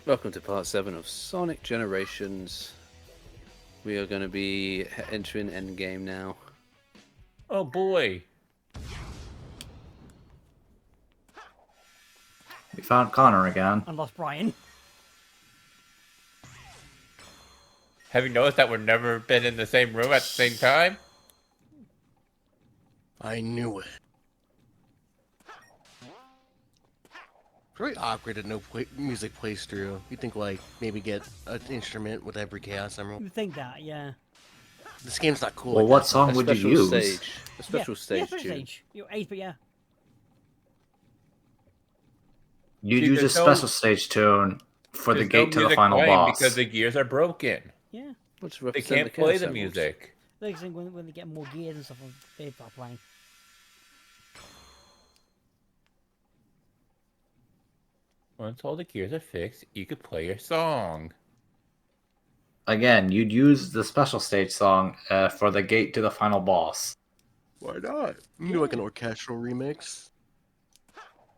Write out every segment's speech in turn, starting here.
Welcome to part 7 of Sonic Generations. We are going to be entering endgame now. Oh boy. We found Connor again. And lost Bryan. Have you noticed that we've never been in the same room at the same time? I knew it. It's very awkward that music plays through. You think, like, maybe get an instrument with every Chaos Emerald. You think that, yeah. This game's not cool. Well, like what that, song A would you special use? stage. A special yeah, stage special tune. stage. You're 8, but yeah. You'd See, use a there's no- special stage tune for the There's gate no to the music final playing boss. because the gears are broken. Yeah. What's They represent can't the play Chaos the Emeralds? music. Like when they get more gears and stuff, they start playing. Once all the gears are fixed, you could play your song. Again, you'd use the special stage song for the gate to the final boss. Why not? You do like an orchestral remix.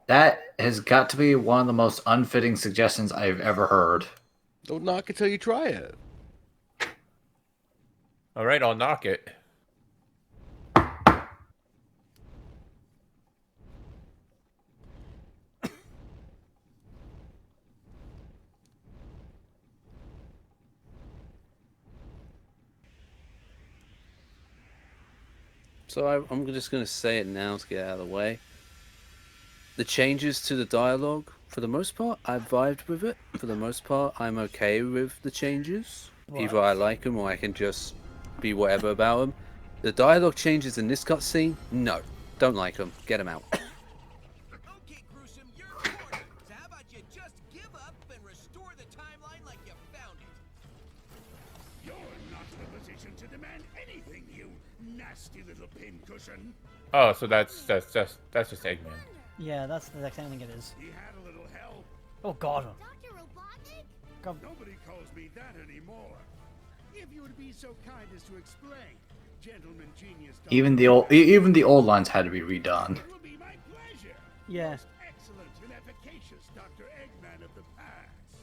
That has got to be one of the most unfitting suggestions I've ever heard. Don't knock it till you try it. Alright, I'll knock it. So I'm just going to say it now to get out of the way. The changes to the dialogue, for the most part, I vibed with it. For the most part, I'm okay with the changes. Either I like them or I can just be whatever about them. The dialogue changes in this cutscene, no. Don't like them. Get them out. Okay, Gruesome, you're recording. So how about you just give up and restore the timeline like you found it? You're not in a position to demand anything, you nasty little pincushion. Oh, so that's just Eggman. Yeah, that's the exact same thing it is. He had a little help. Oh god. Dr. Robotnik? God. Nobody calls me that anymore. If you would be so kind as to explain, gentleman genius. Even the old lines had to be redone. It will be my pleasure. Yeah. Most excellent and efficacious Dr. Eggman of the past.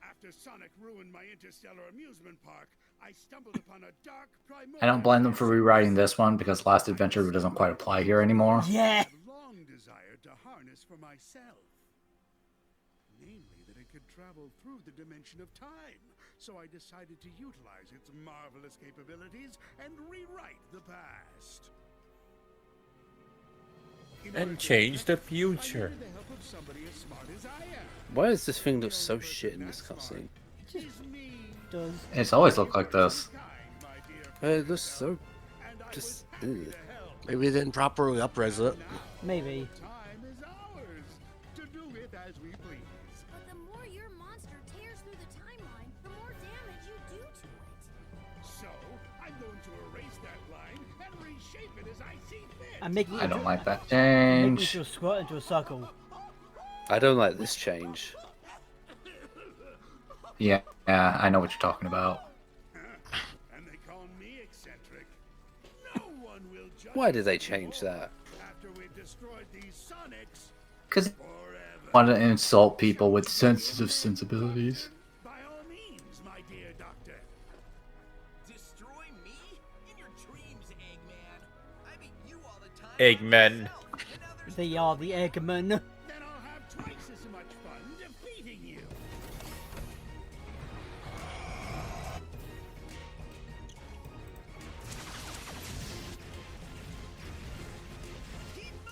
After Sonic ruined my interstellar amusement park, I stumbled upon a dark primordial. I don't blame them for rewriting this one because Last Adventure doesn't quite apply here anymore. Yeah. I've long desired to harness for myself. Namely, that it could travel through the dimension of time. So I decided to utilize its marvelous capabilities and rewrite the past. In order And to change the do that, I future. needed the help of somebody as smart as I am. Why does this thing look so shit in this cutscene? It is me. Does. It's always looked like this. Kind, my dear It looks so and I just. was happy Ugh. to help. Maybe they didn't properly upres it. Maybe. Time is ours to do with as we please. But the more your monster tears through the timeline, the more damage you do to it. So I'm going to erase that line and reshape it as I see fit. And making it I don't into, like that making it change. into a square, into a circle. I don't like this change. Yeah, I know what you're talking about. And they call me eccentric. No one will judge Why did they us change anymore that? after we've destroyed these Sonics Because forever. want to insult people with sensitive sensibilities. By all means, my dear doctor. Destroy me? In your dreams, Eggman. I beat you all the time. Eggmen. myself, and others They are the Eggman. Then I'll have twice as much fun defeating you.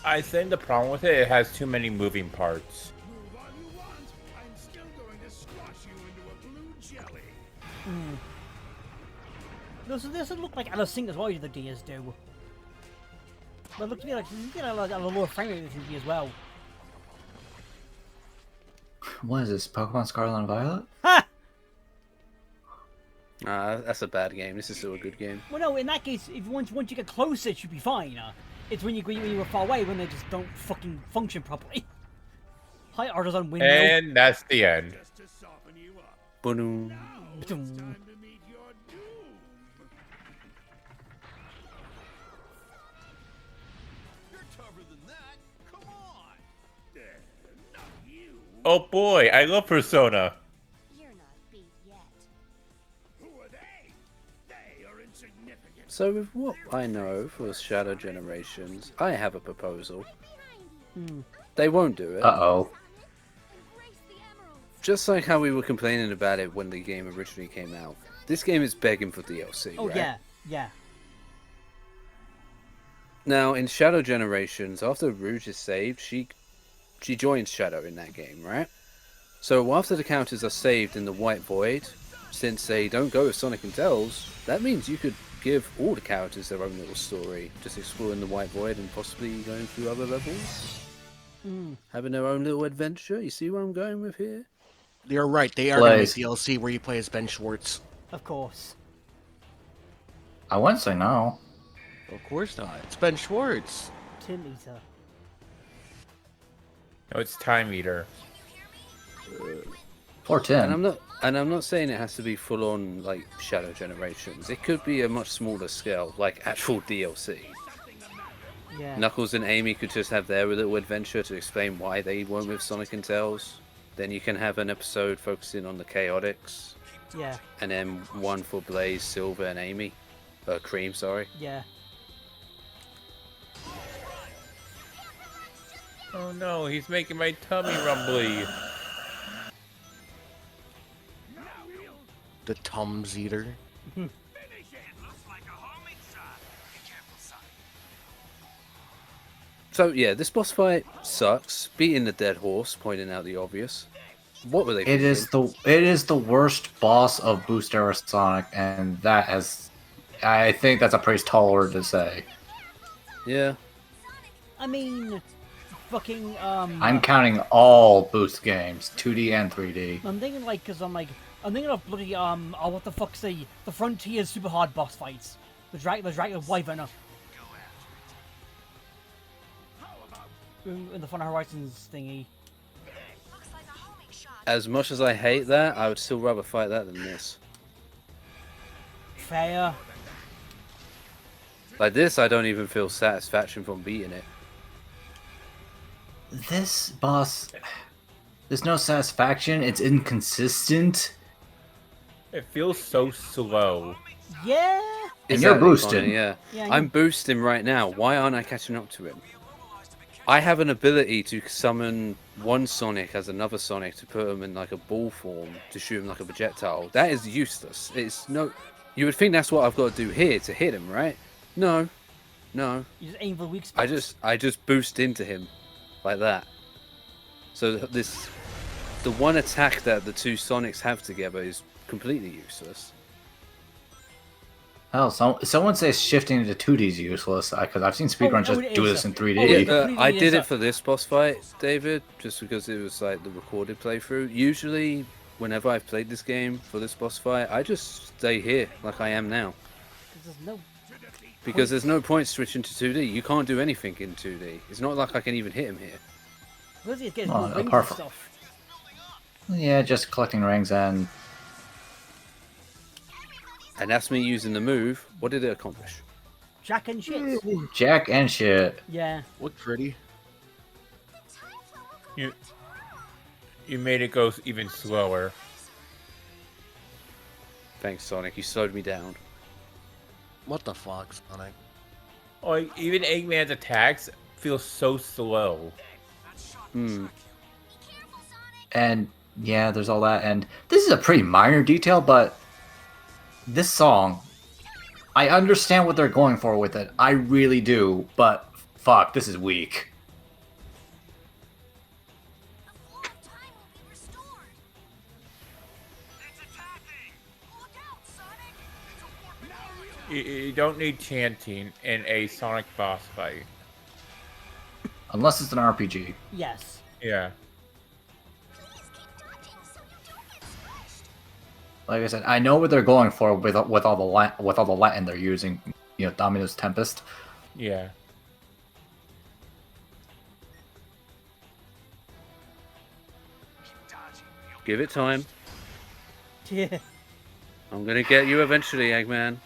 I think the problem with it has too many moving parts. Move all you want. I'm still going to squash you into a blue jelly. This doesn't look like Alice Sing as well as the Gears do. But it looks to me like you get a lower frame rate than as well. What is this? Pokemon Scarlet and Violet? Ha! That's a bad game. This is still a good game. Well, no. In that case, if once you get closer, it should be fine. It's when you were far away when they just don't fucking function properly. Hi, Artisan Window. And that's the end. Just to soften you up. Boom. Now it's time to meet your doom. You're tougher than that. Come on. Not you. Oh boy, I love Persona. You're not beat yet. Who are they? They are insignificant. So with what I know for Shadow Generations, I have a proposal. They won't do it. Uh-oh. Embrace the emeralds. Just like how we were complaining about it when the game originally came out. This game is begging for DLC, Oh right? yeah. Now, in Shadow Generations, after Rouge is saved, she joins Shadow in that game, right? So after the characters are saved in the White Void, since they don't go with Sonic and Tails, that means you could give all the characters their own little story, just exploring the White Void and possibly going through other levels. Having their own little adventure. You see where I'm going with here? You're right. They are going to make Blaze. DLC where you play as Ben Schwartz. Of course. I wouldn't say no. Of course not. It's Ben Schwartz. Tin Eater. No, it's Time Eater. Poor Tim. And I'm not saying it has to be full on like Shadow Generations. It could be a much smaller scale, like actual DLC. Yeah. Knuckles and Amy could just have their little adventure to explain why they weren't with Sonic and Tails. Then you can have an episode focusing on the Chaotix, Yeah. and then one for Blaze, Silver, and Amy. Cream, sorry. Yeah. Oh no, he's making my tummy rumbly. The Tums Eater. So yeah, this boss fight sucks. Beating the dead horse, pointing out the obvious. What were they? It is the worst boss of Boost Era Sonic, and I think that's a pretty tall word to say. Yeah. I mean, fucking I'm counting all Boost games, 2D and 3D. I'm thinking like, cause I'm thinking of bloody oh, what the fuck's the Frontier super hard boss fights, the Dragon Wyvern. In the Fun Horizons thingy. Looks like a homing shot. As much as I hate that, I would still rather fight that than this. Fair. Like this, I don't even feel satisfaction from beating it. This boss, there's no satisfaction. It's inconsistent. It feels so slow. Yeah. And you're Exactly, boosting. Connor, yeah. Yeah, I'm boosting right now. Why aren't I catching up to him? I have an ability to summon one Sonic as another Sonic to put him in like a ball form to shoot him like a projectile. That is useless. It's no. You would think that's what I've got to do here to hit him, right? No, no. You just aim for weak spots. I just boost into him like that. So the one attack that the two Sonics have together is completely useless. Oh, someone says shifting into 2D is useless, because I've seen speedruns just it do is, this in sir. 3D. Oh, yeah. I did is it a- for this boss fight, David, just because it was like the recorded playthrough. Usually, whenever I've played this game for this boss fight, I just stay here like I am now. 'Cause there's no. Because there's no point switching to 2D. You can't do anything in 2D. It's not like I can even hit him here. Where's he getting Oh, more rings apart and from- stuff? Yeah, just collecting rings and And that's me using the move. What did it accomplish? Jack and shit. Jack and shit. Yeah. Look pretty. You made it go even slower. Thanks, Sonic. You slowed me down. What the fuck, Sonic? Like even Eggman's attacks feel so slow. And yeah, there's all that. And this is a pretty minor detail, but this song, I understand what they're going for with it. I really do. But fuck, this is weak. The floor of time will be restored. It's attacking. Look out, Sonic. You don't need chanting in a Sonic boss fight. Unless it's an RPG. Yes. Yeah. Like I said, I know what they're going for with all the Latin they're using. You know, Dominus Tempest. Yeah. Give it time. Yeah. I'm gonna get you eventually, Eggman.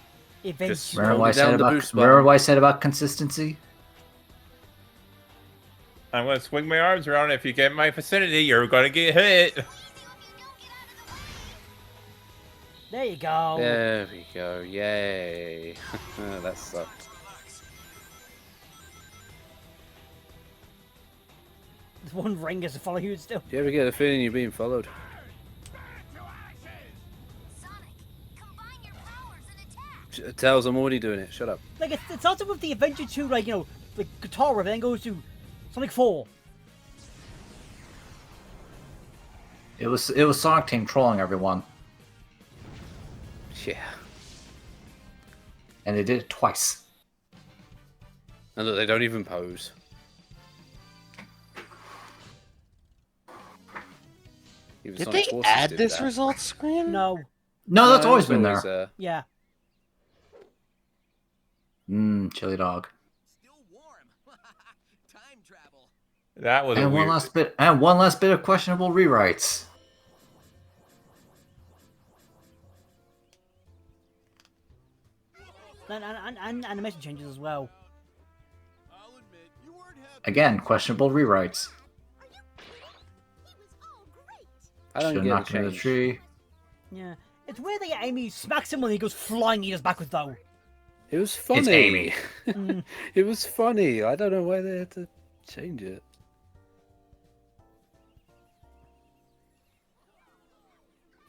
Eventually. Remember Hold what I me said down the about boost remember button. what I said about consistency? I'm gonna swing my arms around. If you get in my vicinity, you're gonna get hit. There you go. There we go. Yay. That sucked. There's one ring is to follow you still. Do you ever get a feeling you're being followed? Sonic, combine your powers and attack. Tails, I'm already doing it. Shut up. Like it started with the Adventure 2, like, you know, like guitar riff, and then goes to Sonic 4. It was Sonic Team trolling everyone, Yeah. and they did it twice. And look, they don't even pose. Even Did Sonic they Forces add did this that. results screen? No. No, that's No, always it's been there. Yeah. Chili dog. Still warm. Time travel. That was a And weird. one last bit of questionable rewrites. And animation changes as well. I'll admit, you weren't happy. Again, questionable rewrites. Are you kidding? It was all great. I Should don't have get knocked the him in the change. tree. Yeah. It's weird that Amy smacks him when he goes flying, he goes backwards though. It was funny. It's Amy. It was funny. I don't know why they had to change it.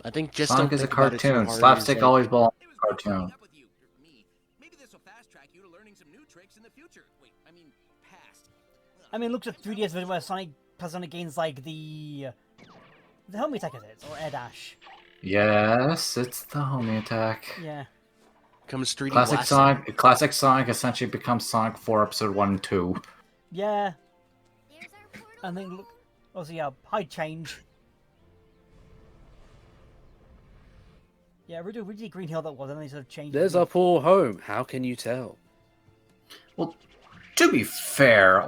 I think just Sonic don't is a think about it too cartoon. hard, Slapstick it's like- always belongs It to was a great catching cartoon. up with you. Or me. Maybe this will fast track you to learning some new tricks in the future. Wait, I mean, past. I mean, look at 3DS video where Sonic plays on against like the homie attack is it, or air dash. Yes, it's the homie attack. Yeah. Comes 3D Classic blasting. Classic Sonic essentially becomes Sonic 4 Episode 1 and 2. Yeah. There's our portal. And then look, also yeah, height change. Yeah, originally Green Hill that was, and then they sort of changed. There's it. our poor home. How can you tell? Well, to be fair,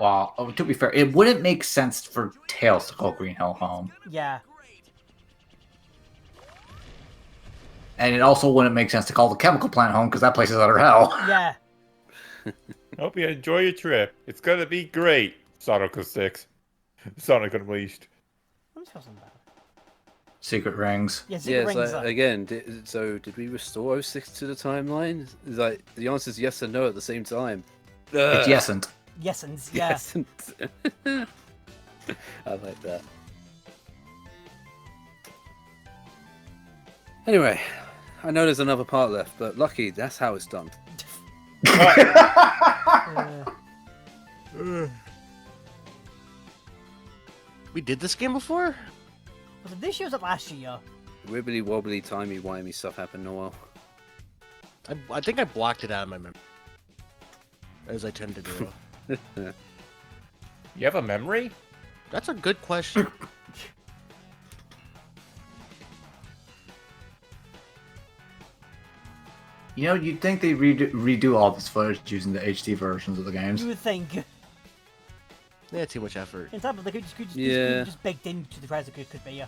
it wouldn't make sense for Tails to call Green Hill home. Yeah. Great. And it also wouldn't make sense to call the chemical plant home because that place is utter hell. Yeah. Hope you enjoy your trip. It's gonna be great. Sonic 06. Sonic Unleashed. I'm supposed to know. Secret rings. Yeah, Yeah, Secret it's Rings. like, again, did we restore 06 to the timeline? It's like, the answer is yes and no at the same time. It's yesn't. Yesens, yeah. Yes and... I like that. Anyway, I know there's another part left, but lucky, that's how it's done. We did this game before? Was it this year or was it last year? Wibbly wobbly timey wimey stuff happened, Noel. I think I blocked it out of my memory. As I tend to do. You have a memory? That's a good question. You know, you'd think they'd redo all this footage using the HD versions of the games. You would think. Yeah, too much effort. In fact, they could just, Yeah. just baked into the price it could be, yeah.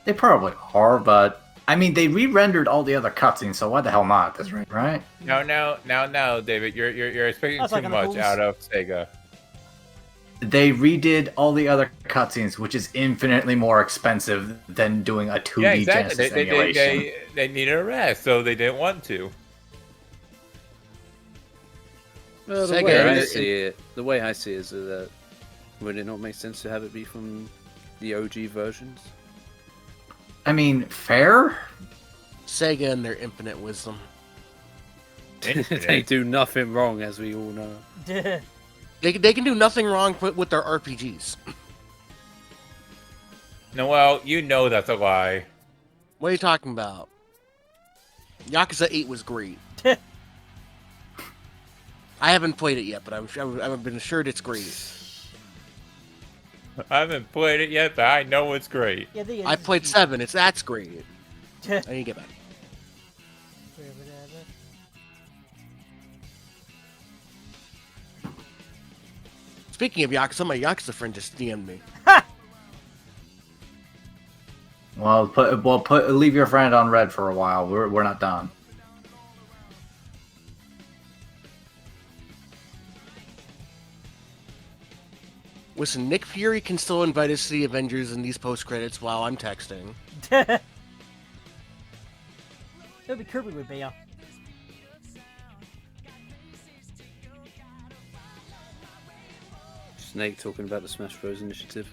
They probably are, but I mean, they re-rendered all the other cutscenes, so why the hell not at this rate, right? No, David. You're expecting That's too like on the much rules. out of Sega. They redid all the other cutscenes, which is infinitely more expensive than doing a 2D Yeah, exactly. Genesis emulation. They needed a rest, so they didn't want to. Well, the Sega, way I right? see it, is that would it not make sense to have it be from the OG versions? I mean, fair? Sega and their infinite wisdom. They do nothing wrong, as we all know. They can do nothing wrong with their RPGs. Noel, you know that's a lie. What are you talking about? Yakuza 8 was great. I haven't played it yet, but I've been assured it's great. I haven't played it yet, but I know it's great. Yeah, they, I played 7. That's great. I need to get back. Speaking of Yakuza, my Yakuza friend just DM'd me. Well, leave your friend on red for a while. We're not done. Listen, Nick Fury can still invite us to the Avengers in these post credits while I'm texting. Maybe Kirby would be. Snake talking about the Smash Bros. Initiative.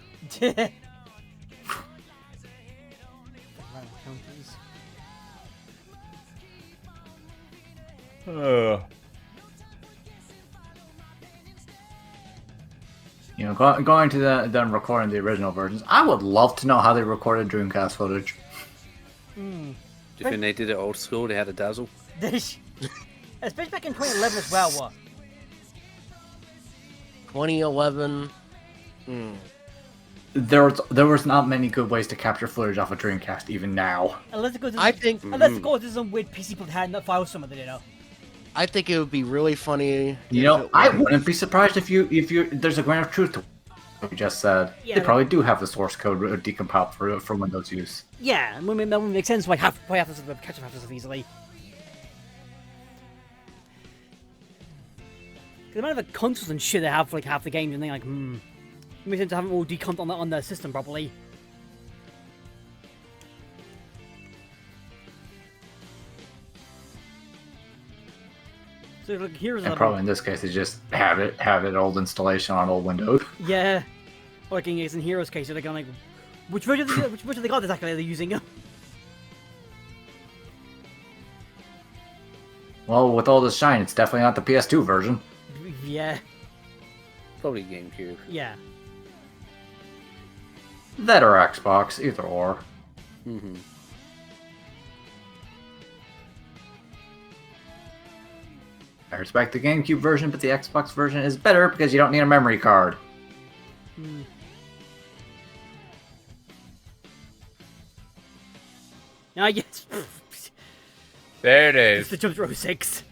You know, going to them recording the original versions, I would love to know how they recorded Dreamcast footage. Do you think they did it old school? They had a dazzle? Especially back in 2011 as well. What? 2011. There was not many good ways to capture footage off a Dreamcast even now. Unless it goes to I think some weird PC put hand that file some of it, you know. I think it would be really funny. You know, I wouldn't be surprised if you there's a grain of truth to what you just said. Yeah, they probably do have the source code decompiled for Windows use. Yeah, that would make sense. Why have this catch up half this easily? The amount of consoles and shit they have for like half the games, and they're like, it makes sense to have them all decomped on the system properly. So like, here's And probably in this case, they just have it old installation on old Windows. Yeah, or like in Heroes' case, they're going like, which version of the god exactly are they using? Well, with all this shine, it's definitely not the PS2 version. Yeah. Probably GameCube. Yeah. That or Xbox, either or. Mm-hmm. I respect the GameCube version, but the Xbox version is better because you don't need a memory card. Yes. There it It's is. the Jump Throw 6.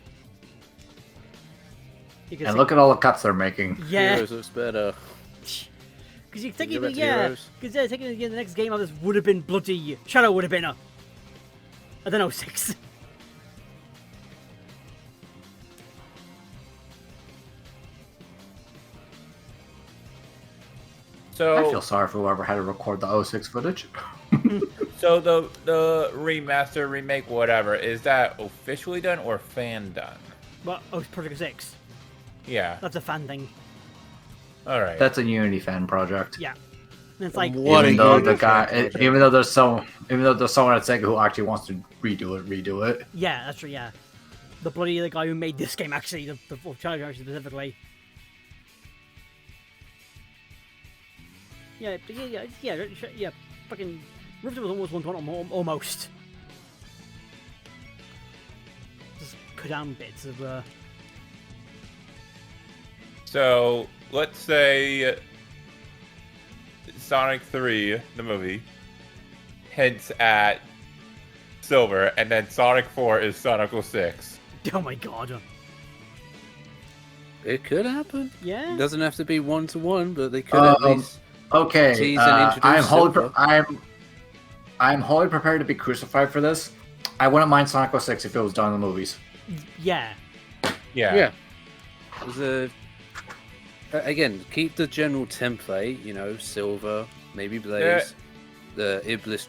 And look at all the cuts they're making. Yeah. Heroes looks better. Because you Go technically, back to yeah. Heroes. Because technically, the next game of this would have been bloody. Shadow would have been I don't know, 6. I So, feel sorry for whoever had to record the 06 footage. so the remaster, remake, whatever, is that officially done or fan done? Well, Project 6. Yeah. That's a fan thing. All right. That's a Unity fan project. Yeah. And it's like, What even a though Unity the guy, fan project. even though there's someone at Sega who actually wants to redo it. yeah, that's true, yeah. The guy who made this game, actually, the China version specifically. Yeah, fucking Rift was almost 1-to-1, almost. Just cut down bits of, So let's say Sonic 3, the movie, hints at Silver, and then Sonic 4 is Sonic 06. oh my god. It could happen. Yeah? It doesn't have to be 1-to-1, but they could at least Okay, tease and introduce I'm Silver. I'm wholly prepared to be crucified for this. I wouldn't mind Sonic 06 if it was done in the movies. Yeah. Yeah. Yeah. It was again, keep the general template, you know, Silver, maybe Blaze, the Iblis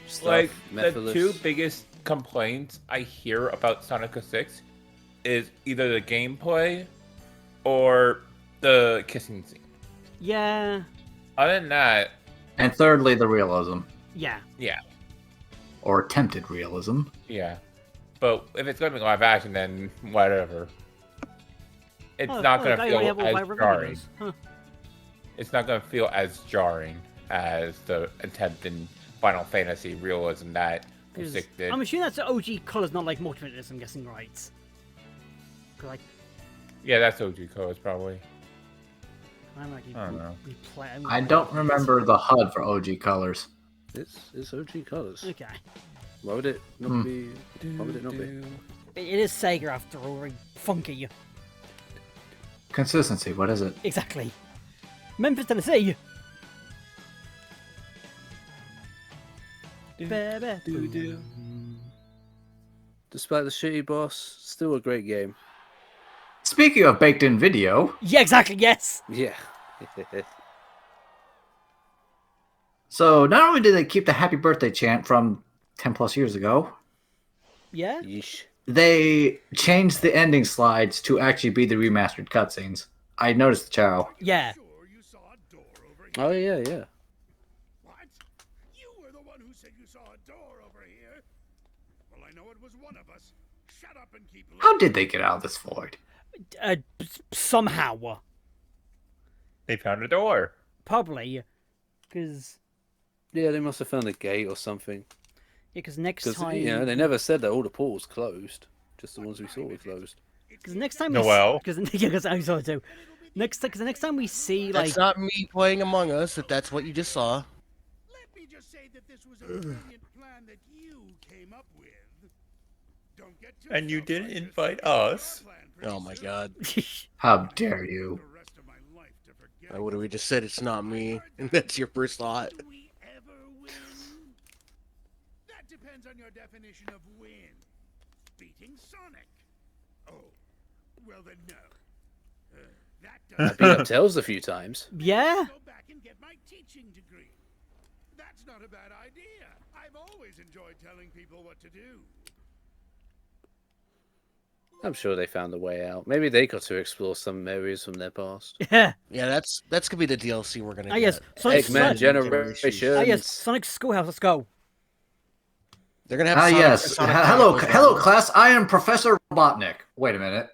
stuff, Like, Mephiles. the two biggest complaints I hear about Sonic 06 is either the gameplay or the kissing scene. Yeah. Other than that, And thirdly, the realism. Yeah. yeah. Or attempted realism. Yeah. But if it's going to be live action, then whatever. It's not going to feel as jarring. Huh. It's not going to feel as jarring as the attempt in Final Fantasy realism that 'Cause 06 did. I'm assuming that's the OG colors, not like multiplayer, I'm guessing, right? 'Cause, like, Yeah, that's OG colors probably. I'm like, I don't know. I don't remember the HUD for OG colors. It's OG colors. Okay. Why would it not be? Why would it not be? It is Sega after all, very funky. Consistency, what is it? Exactly. Memphis, Tennessee. Despite the shitty boss, still a great game. Speaking of baked in video, Yeah, exactly, yes. Yeah, So not only did they keep the happy birthday chant from 10 plus years ago, Yeah. Yeesh. they changed the ending slides to actually be the remastered cutscenes. I noticed the chow. Yeah. Sure you saw a door over here. Oh yeah. What? You were the one who said you saw a door over here. Well, I know it was one of us. Shut up and keep looking. How did they get out of this void? Somehow. They found a door. Probably. Because Yeah, they must have found a gate or something. because next Because time. they never said that all the portals closed. Just the ones we saw were closed. Because next time. Noel. Because I saw it too. Because the next time we see like. That's not me playing Among Us, if that's what you just saw. Let me just say that this was a brilliant plan that you came up with. Don't get too And you didn't self-righteous. invite It's our us. plan, Oh my producer. god. How dare you? The rest of my life to forget. What have we just said? It's not me. And that's your first thought. Do we ever win? That depends on your definition of win. Beating Sonic. Oh, well then no. That I doesn't. beat up Tails a few times. Yeah. Go back and get my teaching degree. That's not a bad idea. I've always enjoyed telling people what to do. I'm sure they found a way out. Maybe they got to explore some areas from their past. Yeah. Yeah, that's gonna be the DLC we're gonna Ah get. yes. Sonic. Eggman Generation. Ah yes. Sonic's Schoolhouse. Let's go. They're gonna have Ah, Sonic, yes. Sonic Hello, Chronicles hello, now. class. I am Professor Robotnik. Wait a minute.